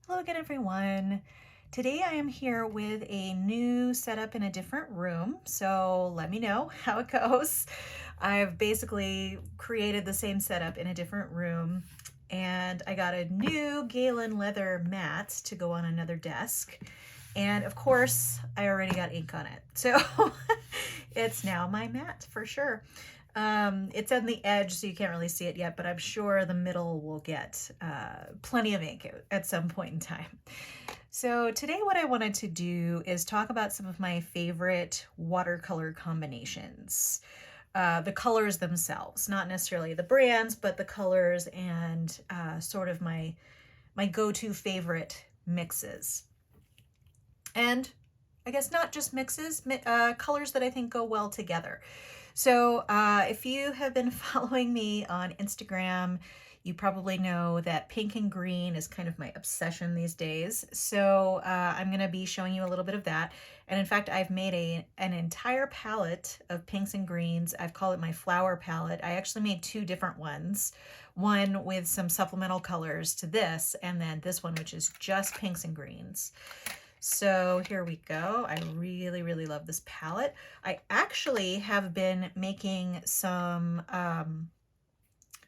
Hello again, everyone. Today I am here with a new setup in a different room, so let me know how it goes. I've basically created the same setup in a different room, and I got a new Galen leather mat to go on another desk. And of course, I already got ink on it, so it's now my mat for sure. It's on the edge, so you can't really see it yet, but I'm sure the middle will get plenty of ink at some point in time. So today what I wanted to do is talk about some of my favorite watercolor combinations. The colors themselves, not necessarily the brands, but the colors and sort of my go-to favorite mixes. And I guess not just mixes, colors that I think go well together. So if you have been following me on Instagram, you probably know that pink and green is kind of my obsession these days. So I'm going to be showing you a little bit of that. And in fact, I've made an entire palette of pinks and greens. I've called it my flower palette. I actually made two different ones. One with some supplemental colors to this, and then this one, which is just pinks and greens. So here we go. I really, really love this palette. I actually have been making some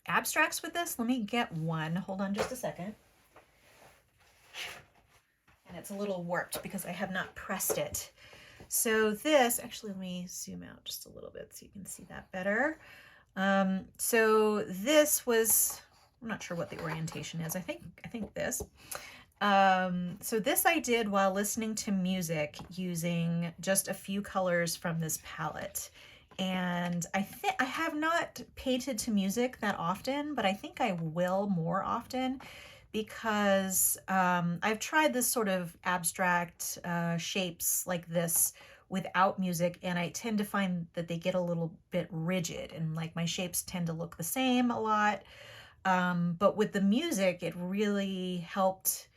abstracts with this. Let me get one. Hold on just a second. And it's a little warped because I have not pressed it. So this, actually, let me zoom out just a little bit so you can see that better. So this was, I'm not sure what the orientation is. I think this. So this I did while listening to music using just a few colors from this palette. And I have not painted to music that often, but I think I will more often because I've tried this sort of abstract shapes like this without music, and I tend to find that they get a little bit rigid and like my shapes tend to look the same a lot. But with the music, it really helped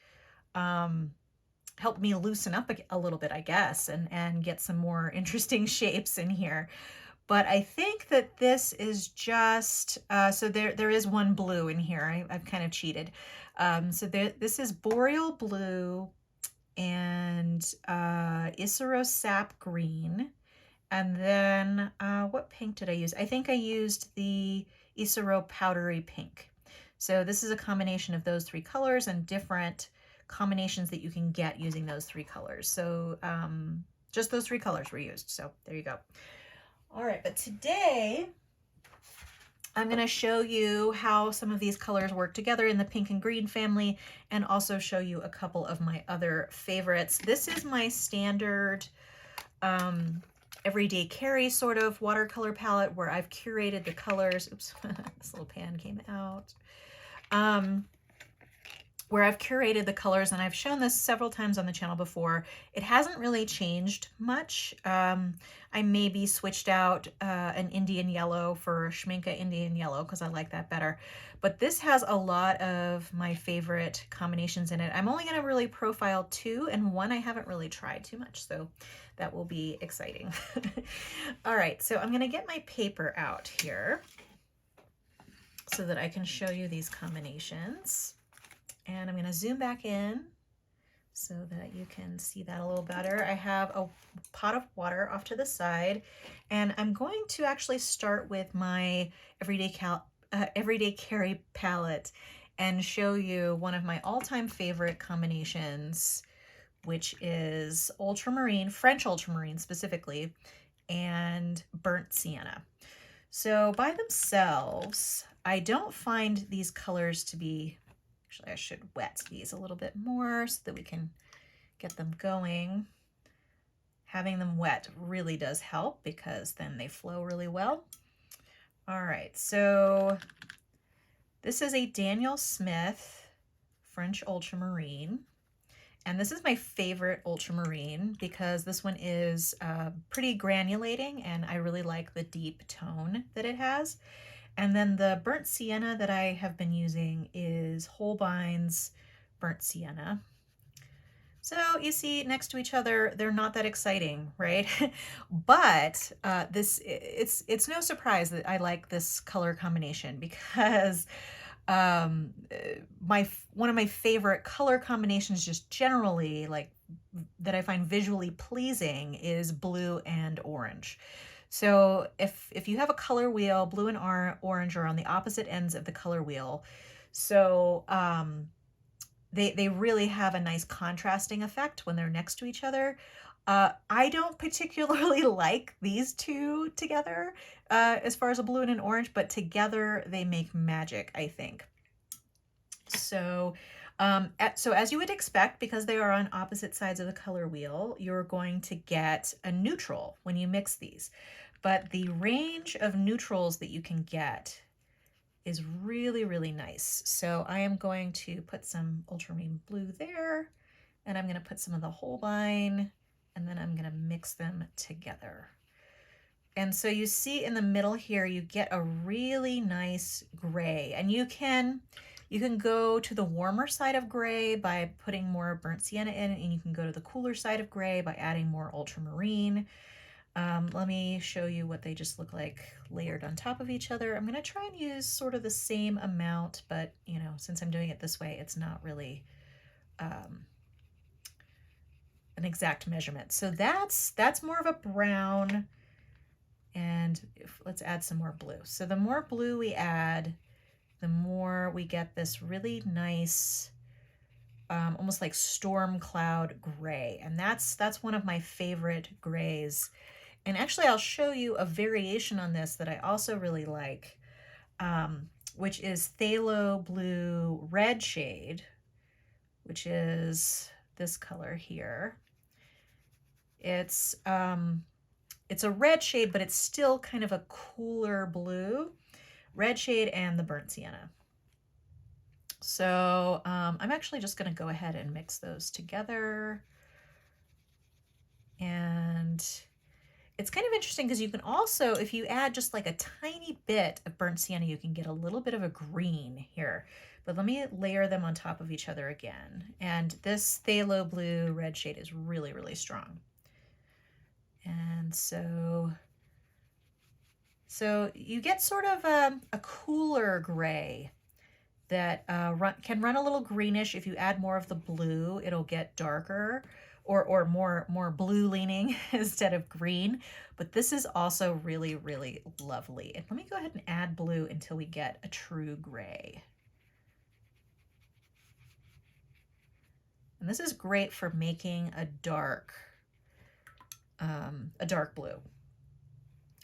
me loosen up a little bit, I guess, and get some more interesting shapes in here. But I think that this is just, so there is one blue in here. I've kind of cheated. So this is Boreal Blue and Isero Sap Green. And then what pink did I use? I think I used the Isero Powdery Pink. So this is a combination of those three colors and different combinations that you can get using those three colors. So just those three colors were used. So there you go. All right, but today I'm going to show you how some of these colors work together in the pink and green family, and also show you a couple of my other favorites. This is my standard everyday carry sort of watercolor palette where I've curated the colors. Oops, this little pan came out. Where I've curated the colors, and I've shown this several times on the channel before. It hasn't really changed much. I maybe switched out an Indian yellow for Schminke Indian yellow because I like that better. But this has a lot of my favorite combinations in it. I'm only going to really profile two, and one I haven't really tried too much, so that will be exciting. All right, so I'm going to get my paper out here so that I can show you these combinations. And I'm going to zoom back in so that you can see that a little better. I have a pot of water off to the side, and I'm going to actually start with my everyday carry palette and show you one of my all-time favorite combinations, which is ultramarine, French ultramarine specifically, and burnt sienna. So by themselves, I don't find these colors to be, actually I should wet these a little bit more so that we can get them going. Having them wet really does help because then they flow really well. All right, so this is a Daniel Smith French ultramarine. And this is my favorite ultramarine because this one is pretty granulating, and I really like the deep tone that it has. And then the burnt sienna that I have been using is Holbein's burnt sienna. So you see next to each other, they're not that exciting, right? But it's no surprise that I like this color combination because One of my favorite color combinations just generally, like, that I find visually pleasing is blue and orange. So if you have a color wheel, blue and orange are on the opposite ends of the color wheel. So they really have a nice contrasting effect when they're next to each other. I don't particularly like these two together as far as a blue and an orange, but together they make magic, I think. So, so as you would expect, because they are on opposite sides of the color wheel, you're going to get a neutral when you mix these. But the range of neutrals that you can get is really, really nice. So I am going to put some ultramarine blue there, and I'm going to put some of the Holbein, and then I'm going to mix them together. And so you see in the middle here, you get a really nice gray, and you can go to the warmer side of gray by putting more burnt sienna in, and you can go to the cooler side of gray by adding more ultramarine. Let me show you what they just look like layered on top of each other. I'm going to try and use sort of the same amount, but you know, since I'm doing it this way, it's not really an exact measurement. So that's more of a brown, and let's add some more blue. So the more blue we add, the more we get this really nice, almost like storm cloud gray. And that's one of my favorite grays. And actually, I'll show you a variation on this that I also really like, which is Phthalo Blue Red shade, which is this color here. It's a red shade, but it's still kind of a cooler blue. Red shade and the burnt sienna. So I'm actually just going to go ahead and mix those together. And it's kind of interesting because you can also, if you add just like a tiny bit of burnt sienna, you can get a little bit of a green here. But let me layer them on top of each other again. And this Phthalo Blue Red shade is really, really strong. And so you get sort of a cooler gray that can run a little greenish. If you add more of the blue, it'll get darker or more blue leaning instead of green. But this is also really, really lovely. And let me go ahead and add blue until we get a true gray. And this is great for making a dark blue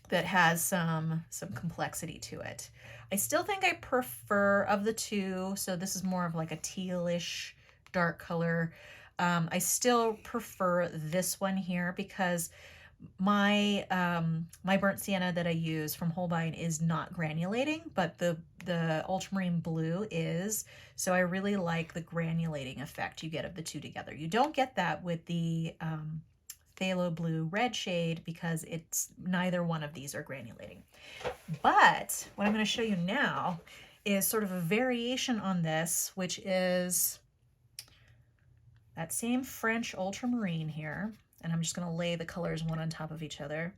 that has some complexity to it. I still think I prefer of the two, so this is more of like a tealish dark color. I still prefer this one here because my burnt sienna that I use from Holbein is not granulating, but the ultramarine blue is. So I really like the granulating effect you get of the two together. You don't get that with the Phthalo Blue Red shade because it's neither one of these are granulating. But what I'm going to show you now is sort of a variation on this, which is that same French ultramarine here. And I'm just going to lay the colors one on top of each other.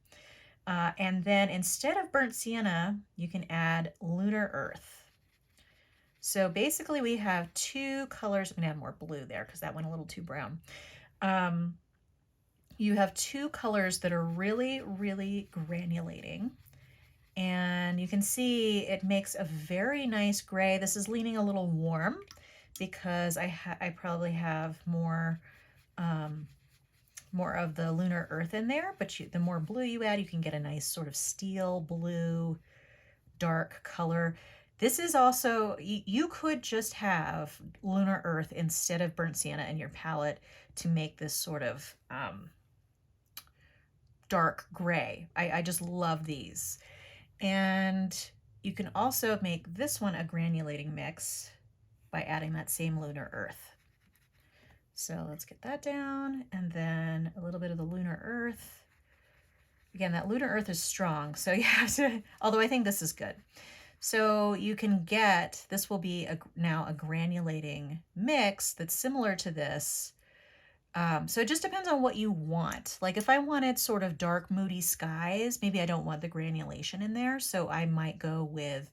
And then instead of burnt sienna, you can add lunar earth. So basically we have two colors. I'm going to add more blue there because that went a little too brown. You have two colors that are really, really granulating. And you can see it makes a very nice gray. This is leaning a little warm because I probably have more of the lunar earth in there, but the more blue you add, you can get a nice sort of steel blue, dark color. This is also, you could just have lunar earth instead of burnt sienna in your palette to make this sort of dark gray. I just love these. And you can also make this one a granulating mix by adding that same lunar earth. So let's get that down, and then a little bit of the lunar earth. Again, that lunar earth is strong, so you have to, although I think this is good. So you can get, this will be now a granulating mix that's similar to this. So it just depends on what you want. Like if I wanted sort of dark, moody skies, maybe I don't want the granulation in there, so I might go with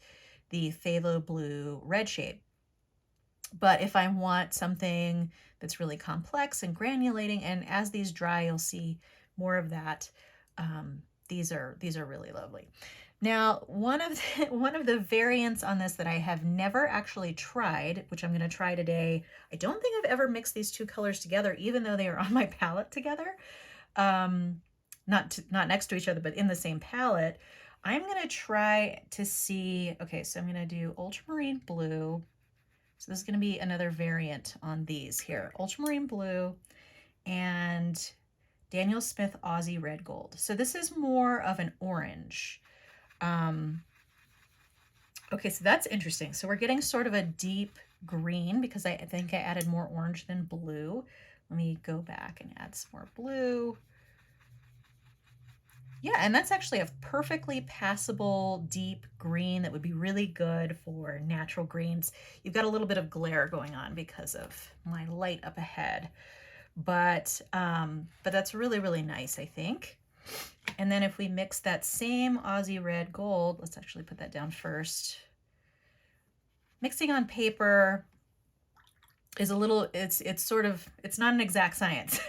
the phthalo blue red shade. But if I want something that's really complex and granulating, and as these dry, you'll see more of that. These are really lovely. Now, one of the variants on this that I have never actually tried, which I'm going to try today. I don't think I've ever mixed these two colors together, even though they are on my palette together. Not next to each other, but in the same palette. I'm going to try to see, okay, so I'm going to do Ultramarine Blue. So this is going to be another variant on these here. Ultramarine Blue and Daniel Smith Aussie Red Gold. So this is more of an orange. Okay, so that's interesting. So we're getting sort of a deep green because I think I added more orange than blue. Let me go back and add some more blue. Yeah, and that's actually a perfectly passable deep green that would be really good for natural greens. You've got a little bit of glare going on because of my light up ahead, but that's really, really nice, I think. And then if we mix that same Aussie Red Gold, let's actually put that down first. Mixing on paper is a little, it's not an exact science.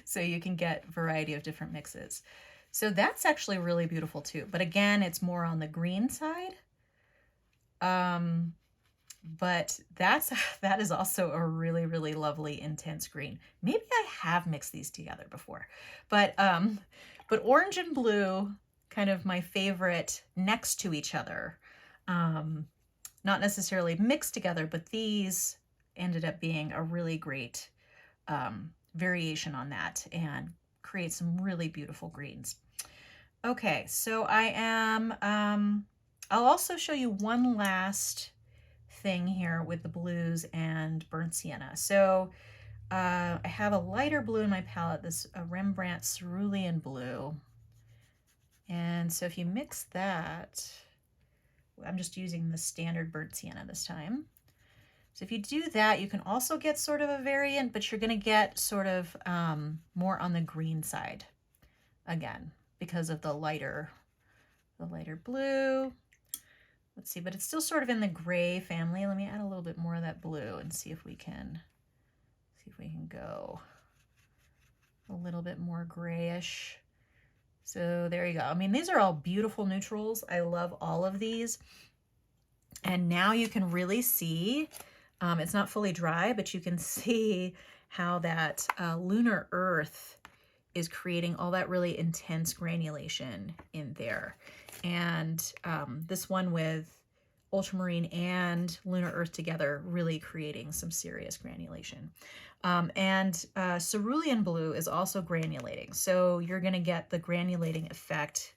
So you can get a variety of different mixes. So that's actually really beautiful too. But again, it's more on the green side. But that is also a really, really lovely intense green. Maybe I have mixed these together before, but orange and blue, kind of my favorite next to each other. Not necessarily mixed together, but these ended up being a really great variation on that and create some really beautiful greens. Okay, so I am, I'll also show you one last thing here with the blues and burnt sienna. So I have a lighter blue in my palette, this Rembrandt Cerulean blue. And so if you mix that, I'm just using the standard burnt sienna this time. So if you do that, you can also get sort of a variant, but you're going to get sort of more on the green side again because of the lighter blue. Let's see, but it's still sort of in the gray family. Let me add a little bit more of that blue and see if we can go a little bit more grayish. So there you go. I mean, these are all beautiful neutrals. I love all of these. And now you can really see, it's not fully dry, but you can see how that lunar earth is creating all that really intense granulation in there. And this one with ultramarine and lunar earth together really creating some serious granulation. And cerulean blue is also granulating. So you're going to get the granulating effect.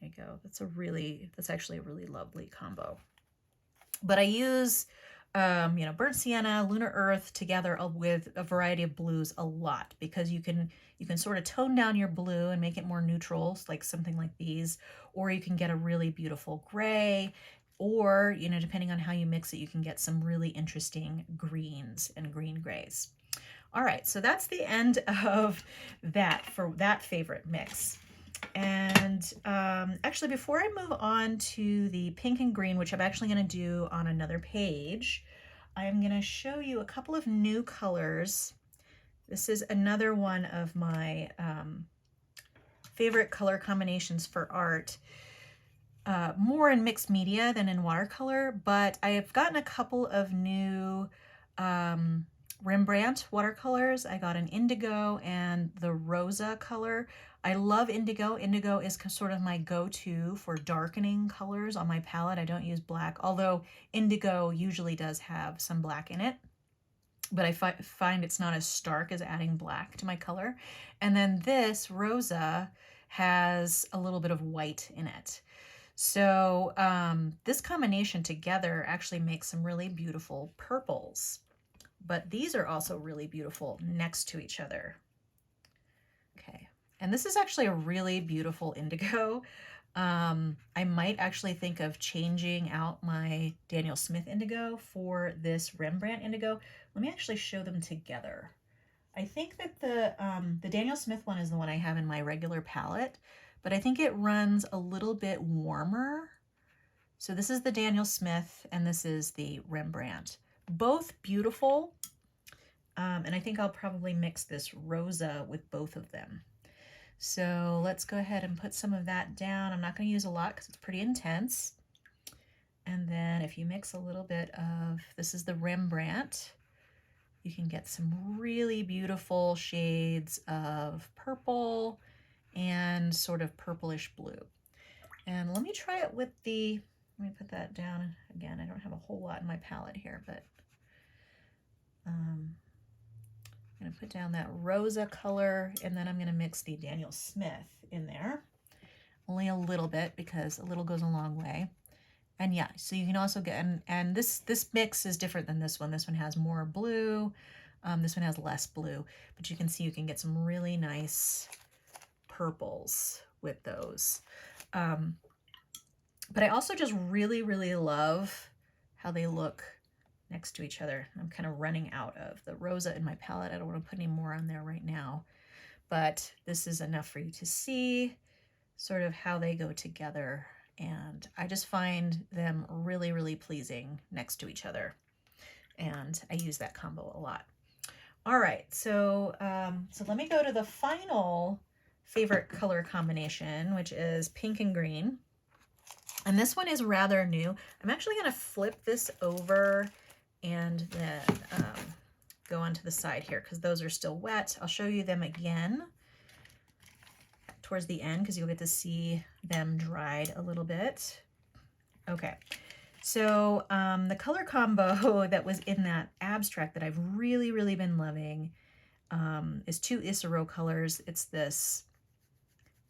There you go. That's actually a really lovely combo. But I use, burnt sienna, lunar earth together with a variety of blues a lot because you can sort of tone down your blue and make it more neutral, like something like these, or you can get a really beautiful gray, or, depending on how you mix it, you can get some really interesting greens and green grays. All right, so that's the end of that for that favorite mix. And actually, before I move on to the pink and green, which I'm actually going to do on another page, I'm going to show you a couple of new colors. This is another one of my favorite color combinations for art, more in mixed media than in watercolor, but I have gotten a couple of new Rembrandt watercolors. I got an indigo and the rosa color. I love indigo. Indigo is sort of my go-to for darkening colors on my palette. I don't use black, although indigo usually does have some black in it, but I find it's not as stark as adding black to my color. And then this rosa has a little bit of white in it. So this combination together actually makes some really beautiful purples. But these are also really beautiful next to each other. Okay, and this is actually a really beautiful indigo. I might actually think of changing out my Daniel Smith indigo for this Rembrandt indigo. Let me actually show them together. I think that the Daniel Smith one is the one I have in my regular palette, but I think it runs a little bit warmer So this is the Daniel Smith and this is the Rembrandt. Both beautiful. And I think I'll probably mix this Rosa with both of them. So let's go ahead and put some of that down. I'm not going to use a lot because it's pretty intense. And then if you mix a little bit of, this is the Rembrandt, you can get some really beautiful shades of purple and sort of purplish blue. And let me try it with the, let me put that down again. I don't have a whole lot in my palette here, but I'm going to put down that Rosa color, and then I'm going to mix the Daniel Smith in there. Only a little bit because a little goes a long way. And yeah, so you can also get, and this mix is different than this one. This one has more blue. This one has less blue, but you can see you can get some really nice purples with those. But I also just really, really love how they look next to each other. I'm kind of running out of the Rosa in my palette. I don't want to put any more on there right now, but this is enough for you to see sort of how they go together. And I just find them really, really pleasing next to each other. And I use that combo a lot. All right, so, so let me go to the final favorite color combination, which is pink and green. And this one is rather new. I'm actually going to flip this over and then go onto the side here because those are still wet. I'll show you them again towards the end because you'll get to see them dried a little bit. Okay, so the color combo that was in that abstract that I've really, really been loving is two Isero colors. It's this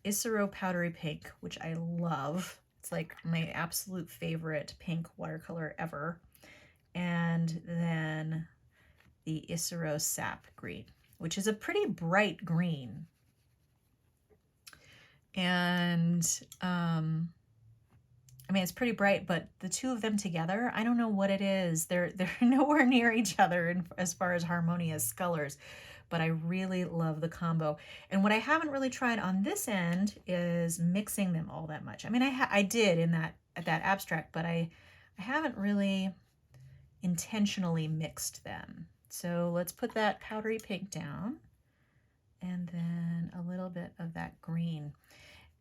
Isero Powdery Pink, which I love. It's like my absolute favorite pink watercolor ever. And then the Isero Sap Green, which is a pretty bright green. And I mean, it's pretty bright, but the two of them together, I don't know what it is. They're nowhere near each other as far as harmonious colors, but I really love the combo. And what I haven't really tried on this end is mixing them all that much. I mean, I did in that abstract, but I haven't really intentionally mixed them. So let's put that powdery pink down and then a little bit of that green.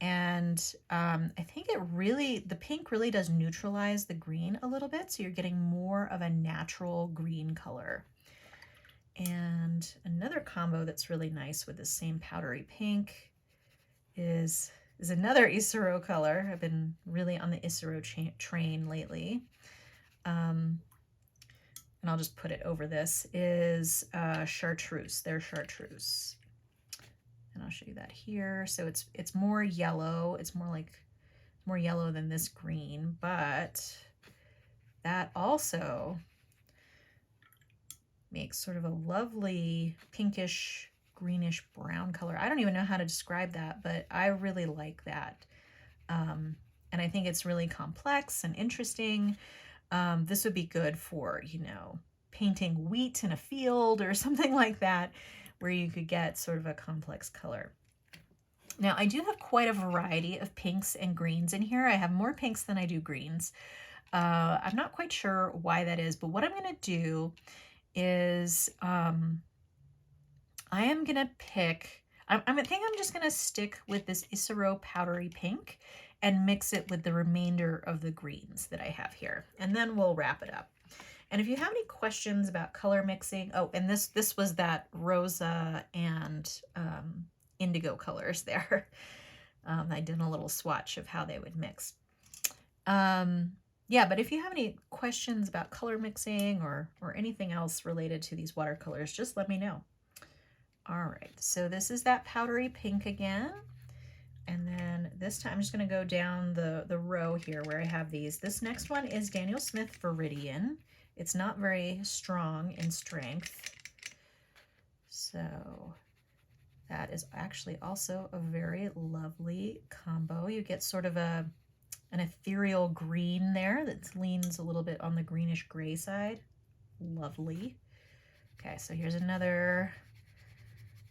And I think the pink really does neutralize the green a little bit, so you're getting more of a natural green color. And another combo that's really nice with the same powdery pink is another Isero color. I've been really on the Isero train lately. And I'll just put it over this, is Chartreuse. They're Chartreuse. And I'll show you that here. So it's more yellow. It's more yellow than this green, but that also makes sort of a lovely pinkish, greenish brown color. I don't even know how to describe that, but I really like that. And I think it's really complex and interesting. This would be good for, you know, painting wheat in a field or something like that, where you could get sort of a complex color. Now, I do have quite a variety of pinks and greens in here. I have more pinks than I do greens. I'm not quite sure why that is, but what I'm going to do is I am going to pick, I think I'm just going to stick with this Isero Powdery Pink and mix it with the remainder of the greens that I have here, and then we'll wrap it up. And if you have any questions about color mixing, oh, and this was that Rosa and Indigo colors there. I did a little swatch of how they would mix. Yeah, but if you have any questions about color mixing or anything else related to these watercolors, just let me know. All right, so this is that powdery pink again. And then this time I'm just going to go down the row here where I have these. This next one is Daniel Smith Viridian. It's not very strong in strength. So that is actually also a very lovely combo. You get sort of an ethereal green there that leans a little bit on the greenish gray side. Lovely. Okay, so here's another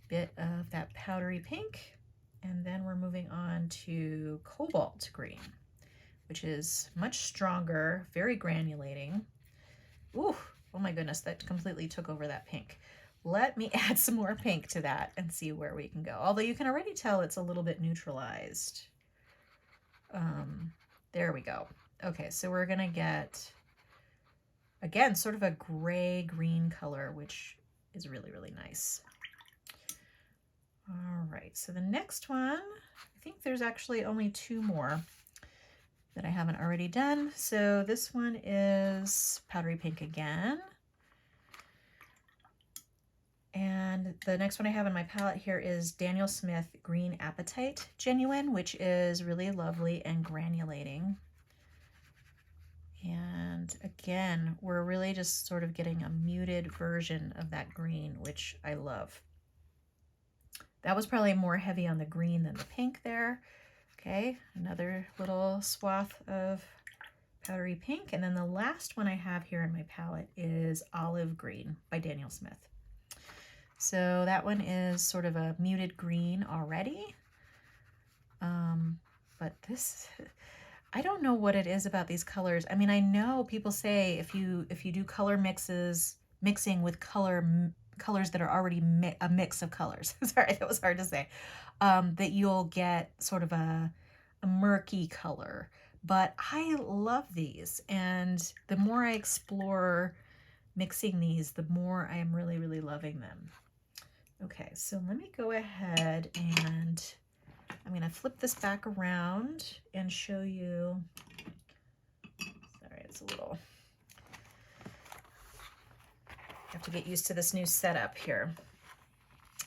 bit of that powdery pink. And then we're moving on to Cobalt Green, which is much stronger, very granulating. Ooh, oh my goodness, that completely took over that pink. Let me add some more pink to that and see where we can go. Although you can already tell it's a little bit neutralized. There we go. Okay, so we're gonna get, again, sort of a gray-green color, which is really, really nice. All right, so the next one, I think there's actually only 2 more that I haven't already done. So this one is powdery pink again. And the next one I have in my palette here is Daniel Smith Green Apatite Genuine, which is really lovely and granulating. And again, we're really just sort of getting a muted version of that green, which I love. That was probably more heavy on the green than the pink there. Okay, another little swath of powdery pink. And then the last one I have here in my palette is Olive Green by Daniel Smith. So that one is sort of a muted green already. But this, I don't know what it is about these colors. I mean, I know people say if you do color mixing with colors that are already a mix of colors. Sorry, that was hard to say. That you'll get sort of a murky color. But I love these, and the more I explore mixing these, the more I am really, really loving them. Okay, so let me go ahead and I'm going to flip this back around and show you. Sorry, it's a little, I have to get used to this new setup here.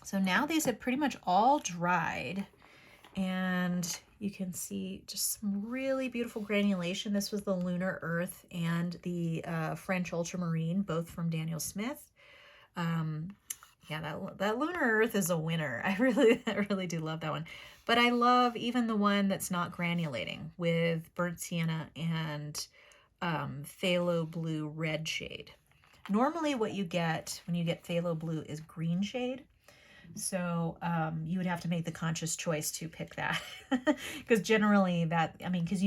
So now these have pretty much all dried, and you can see just some really beautiful granulation. This was the Lunar Earth and the French Ultramarine, both from Daniel Smith. Yeah, that Lunar Earth is a winner. I really do love that one. But I love even the one that's not granulating with burnt sienna and phthalo blue red shade. Normally what you get when you get phthalo blue is green shade. So you would have to make the conscious choice to pick that. Because generally that, I mean, because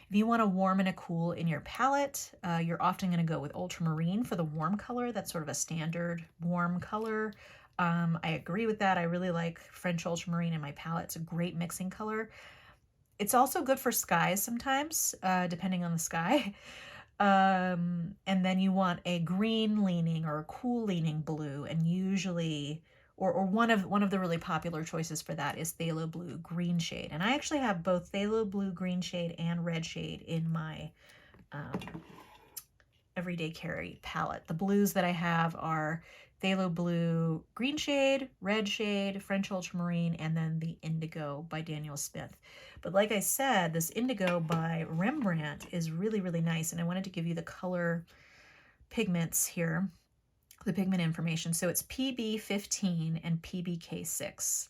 if you want to warm and a cool in your palette, you're often going to go with ultramarine for the warm color. That's sort of a standard warm color. I agree with that. I really like French ultramarine in my palette. It's a great mixing color. It's also good for skies sometimes, depending on the sky. And then you want a green leaning or a cool leaning blue, and usually, or one of the really popular choices for that is phthalo blue green shade. And I actually have both phthalo blue green shade and red shade in my everyday carry palette. The blues that I have are phthalo blue green shade, red shade, French ultramarine, and then the Indigo by Daniel Smith. But like I said, this Indigo by Rembrandt is really, really nice, and I wanted to give you the color pigments here, the pigment information. So it's PB15 and PBK6.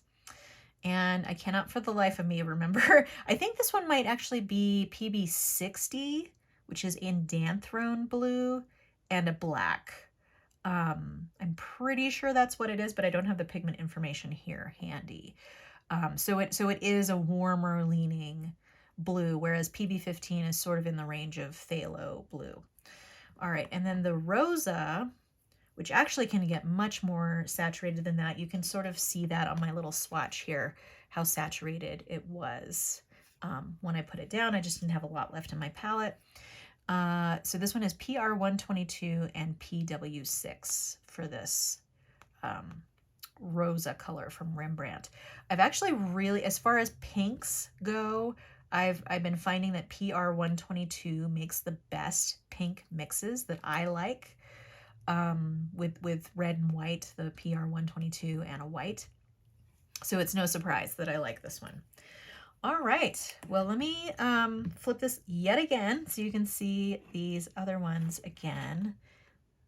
And I cannot for the life of me remember. I think this one might actually be PB60, which is in Danthrone blue and a black. I'm pretty sure that's what it is, but I don't have the pigment information here handy. So it is a warmer leaning blue, whereas PB15 is sort of in the range of phthalo blue. All right, and then the Rosa, which actually can get much more saturated than that. You can sort of see that on my little swatch here, how saturated it was. When I put it down, I just didn't have a lot left in my palette. So this one is PR122 and PW6 for this Rosa color from Rembrandt. I've actually really, as far as pinks go, I've been finding that PR122 makes the best pink mixes that I like, with red and white, the PR122 and a white. So it's no surprise that I like this one. All right, well, let me flip this yet again so you can see these other ones again.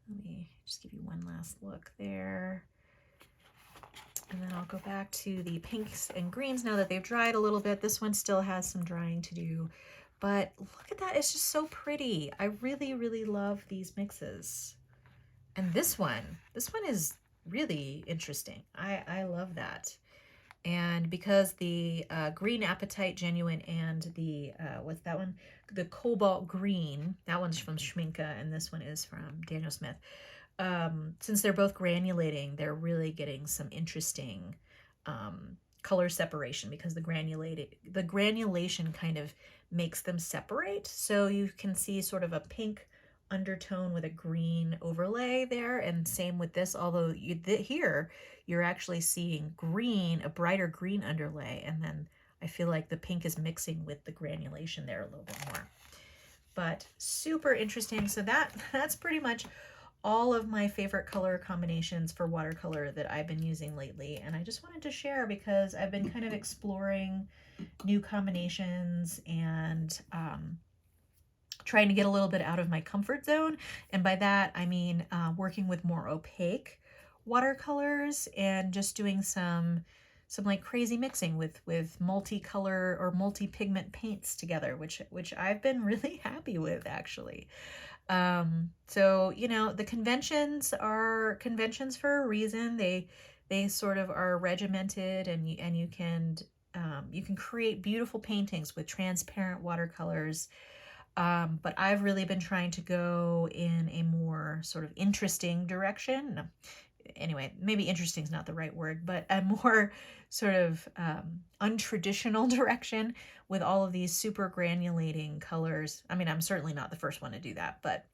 Let me just give you one last look there. And then I'll go back to the pinks and greens now that they've dried a little bit. This one still has some drying to do, but look at that. It's just so pretty. I really, really love these mixes. And this one is really interesting. I love that. And because the Green Apatite Genuine and the, what's that one? The Cobalt Green, that one's from Schmincke and this one is from Daniel Smith. Since they're both granulating, they're really getting some interesting color separation because the granulation kind of makes them separate. So you can see sort of a pink undertone with a green overlay there, and same with this, although here you're actually seeing green, a brighter green underlay, and then I feel like the pink is mixing with the granulation there a little bit more. But super interesting. So that's pretty much all of my favorite color combinations for watercolor that I've been using lately, and I just wanted to share because I've been kind of exploring new combinations and trying to get a little bit out of my comfort zone. And by that, I mean working with more opaque watercolors and just doing some like crazy mixing with multicolor or multi-pigment paints together, which I've been really happy with actually. So, you know, the conventions are conventions for a reason. They sort of are regimented, and you can create beautiful paintings with transparent watercolors. But I've really been trying to go in a more sort of interesting direction. Anyway, maybe interesting is not the right word, but a more sort of untraditional direction with all of these super granulating colors. I mean, I'm certainly not the first one to do that, but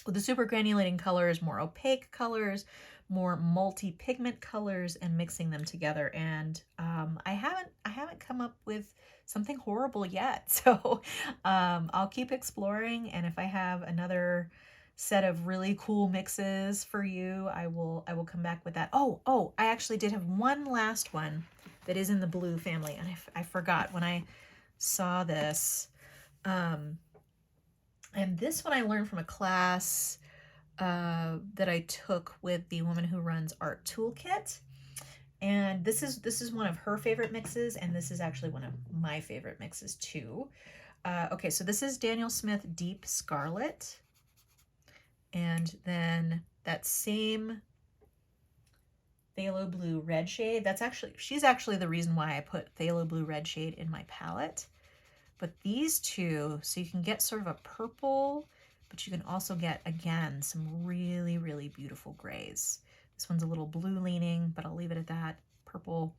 with the super granulating colors, more opaque colors, more multi-pigment colors, and mixing them together. And I haven't come up with something horrible yet. So I'll keep exploring, and if I have another set of really cool mixes for you, I will come back with that. Oh, I actually did have one last one that is in the blue family, and I forgot when I saw this. And this one I learned from a class that I took with the woman who runs Art Toolkit. And this is one of her favorite mixes, and this is actually one of my favorite mixes too. Okay, so this is Daniel Smith Deep Scarlet. And then that same Phthalo Blue Red shade, she's actually the reason why I put Phthalo Blue Red shade in my palette. But these two, so you can get sort of a purple, but you can also get, again, some really, really beautiful grays. This one's a little blue leaning, but I'll leave it at that, purple.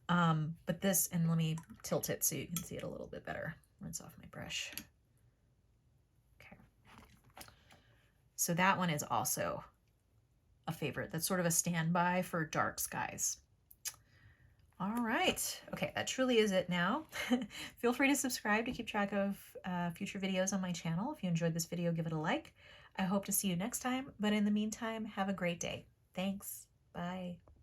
But this, and let me tilt it so you can see it a little bit better. Rinse off my brush. Okay. So that one is also a favorite. That's sort of a standby for dark skies. All right. Okay, that truly is it now. Feel free to subscribe to keep track of future videos on my channel. If you enjoyed this video, give it a like. I hope to see you next time, but in the meantime, have a great day. Thanks. Bye.